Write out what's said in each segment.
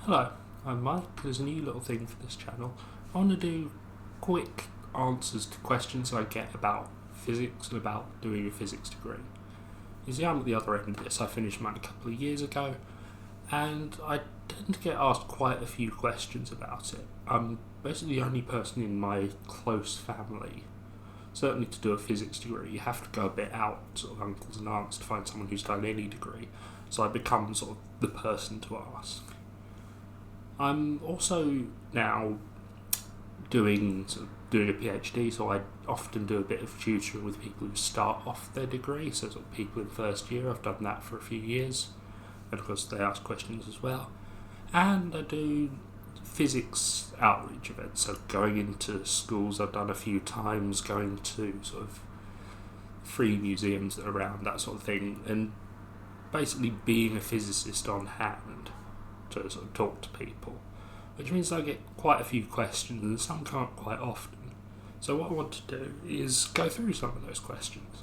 Hello, I'm Mike. There's a new little thing for this channel. I want to do quick answers to questions I get about physics and about doing a physics degree. You see, I'm at the other end of this. I finished mine a couple of years ago, and I tend to get asked quite a few questions about it. I'm basically the only person in my close family. Certainly to do a physics degree, you have to go a bit out, sort of uncles and aunts, to find someone who's done any degree. So I become sort of the person to ask. I'm also now doing a PhD, so I often do a bit of tutoring with people who start off their degree, so sort of people in first year. I've done that for a few years, and of course they ask questions as well. And I do physics outreach events, so going into schools I've done a few times, going to sort of free museums that are around, that sort of thing, and basically being a physicist on hand to sort of talk to people, which means I get quite a few questions and some can't quite often. So what I want to do is go through some of those questions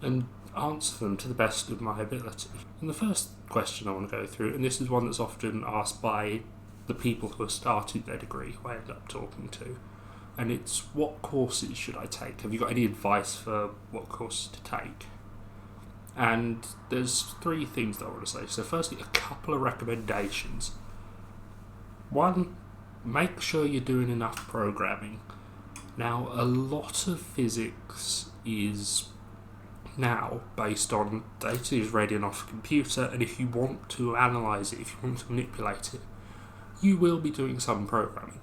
and answer them to the best of my ability. And the first question I want to go through, and this is one that's often asked by the people who have started their degree, who I end up talking to, and it's, what courses should I take? Have you got any advice for what courses to take? And there's three things that I want to say. So firstly, a couple of recommendations. One, make sure you're doing enough programming. Now, a lot of physics is now based on data is read in off a computer, and if you want to analyse it, if you want to manipulate it, you will be doing some programming.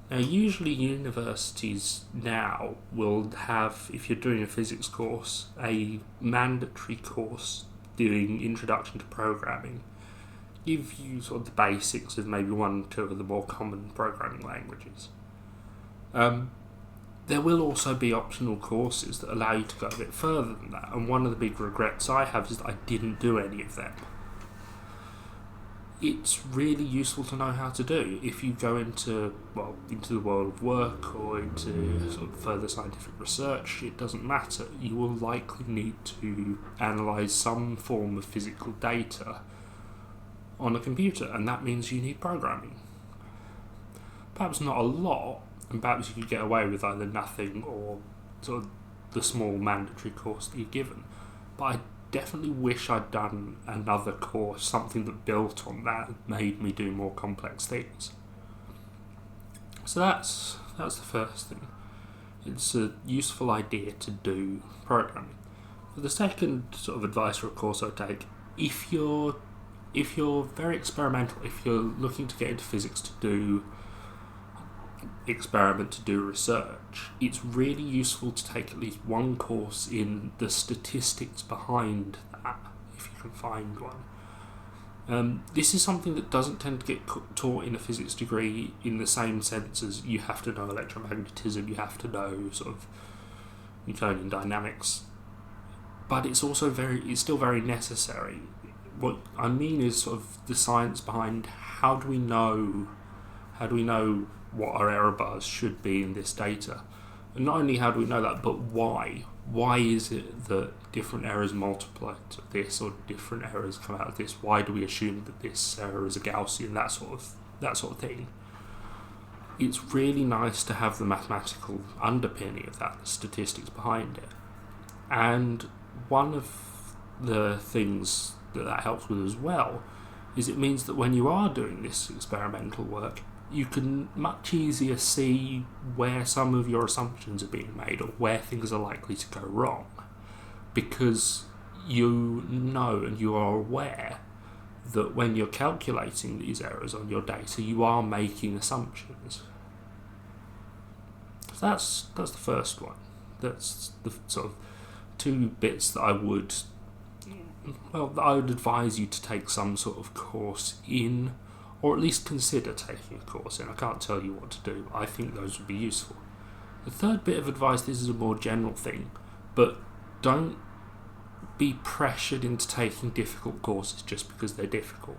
Now, usually universities now will have, if you're doing a physics course, a mandatory course doing introduction to programming. Give you sort of the basics of maybe one or two of the more common programming languages. There will also be optional courses that allow you to go a bit further than that, and one of the big regrets I have is that I didn't do any of them. It's really useful to know how to do. If you go into the world of work or into sort of further scientific research, it doesn't matter. You will likely need to analyse some form of physical data on a computer, and that means you need programming. Perhaps not a lot, and perhaps you could get away with either nothing or sort of the small mandatory course that you're given. But I definitely wish I'd done another course, something that built on that and made me do more complex things. So that's the first thing. It's a useful idea to do programming. For the second sort of advice for a course I take, if you're very experimental, if you're looking to get into physics to do research, it's really useful to take at least one course in the statistics behind that, if you can find one. This is something that doesn't tend to get taught in a physics degree in the same sense as you have to know electromagnetism, you have to know sort of Newtonian dynamics, but it's still very necessary. What I mean is sort of the science behind how do we know what our error bars should be in this data. And not only how do we know that, but why? Why is it that different errors multiply to this or different errors come out of this? Why do we assume that this error is a Gaussian? That sort of thing. It's really nice to have the mathematical underpinning of that, the statistics behind it. And one of the things that helps with as well is it means that when you are doing this experimental work, you can much easier see where some of your assumptions are being made or where things are likely to go wrong, because you know and you are aware that when you're calculating these errors on your data, you are making assumptions. So that's the first one. That's the sort of two bits that I would advise you to take some sort of course in, or at least consider taking a course in. I can't tell you what to do, but I think those would be useful. The third bit of advice, this is a more general thing, but don't be pressured into taking difficult courses just because they're difficult.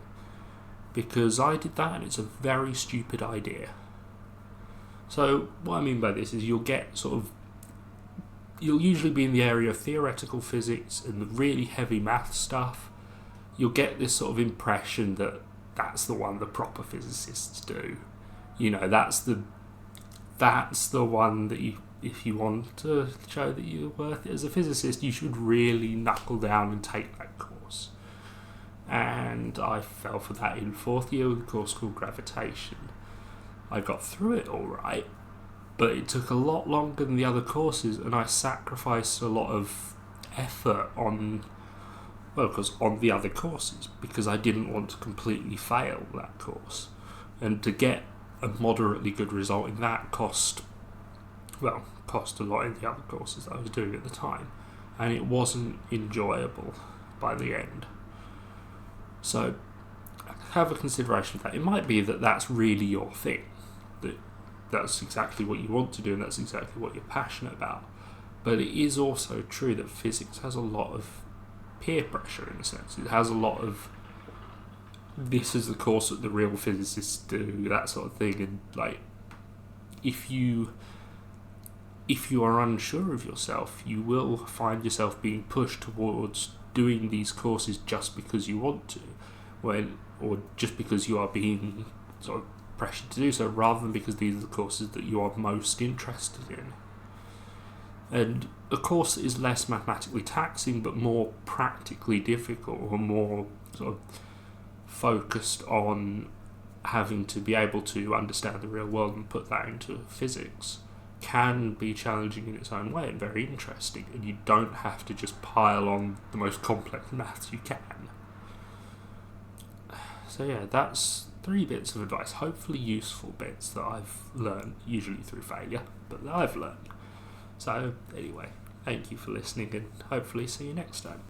Because I did that and it's a very stupid idea. So what I mean by this is you'll usually be in the area of theoretical physics and the really heavy math stuff. You'll get this sort of impression that that's the one the proper physicists do. That's the one that if you want to show that you're worth it as a physicist, you should really knuckle down and take that course. And I fell for that in 4th year with a course called Gravitation. I got through it all right, but it took a lot longer than the other courses, and I sacrificed a lot of effort on the other courses because I didn't want to completely fail that course. And to get a moderately good result in that cost a lot in the other courses that I was doing at the time, and it wasn't enjoyable by the end. So have a consideration of that. It might be that that's really your thing, that's exactly what you want to do, and that's exactly what you're passionate about. But it is also true that physics has a lot of peer pressure, in a sense. It has a lot of, this is the course that the real physicists do, that sort of thing. And like, if you are unsure of yourself, you will find yourself being pushed towards doing these courses just because you want to, or just because you are being sort of pressured to do so, rather than because these are the courses that you are most interested in. And a course that is less mathematically taxing but more practically difficult, or more sort of focused on having to be able to understand the real world and put that into physics, can be challenging in its own way and very interesting, and you don't have to just pile on the most complex maths you can. So yeah, that's 3 bits of advice, hopefully useful bits that I've learned, usually through failure, but that I've learned. So anyway, thank you for listening, and hopefully see you next time.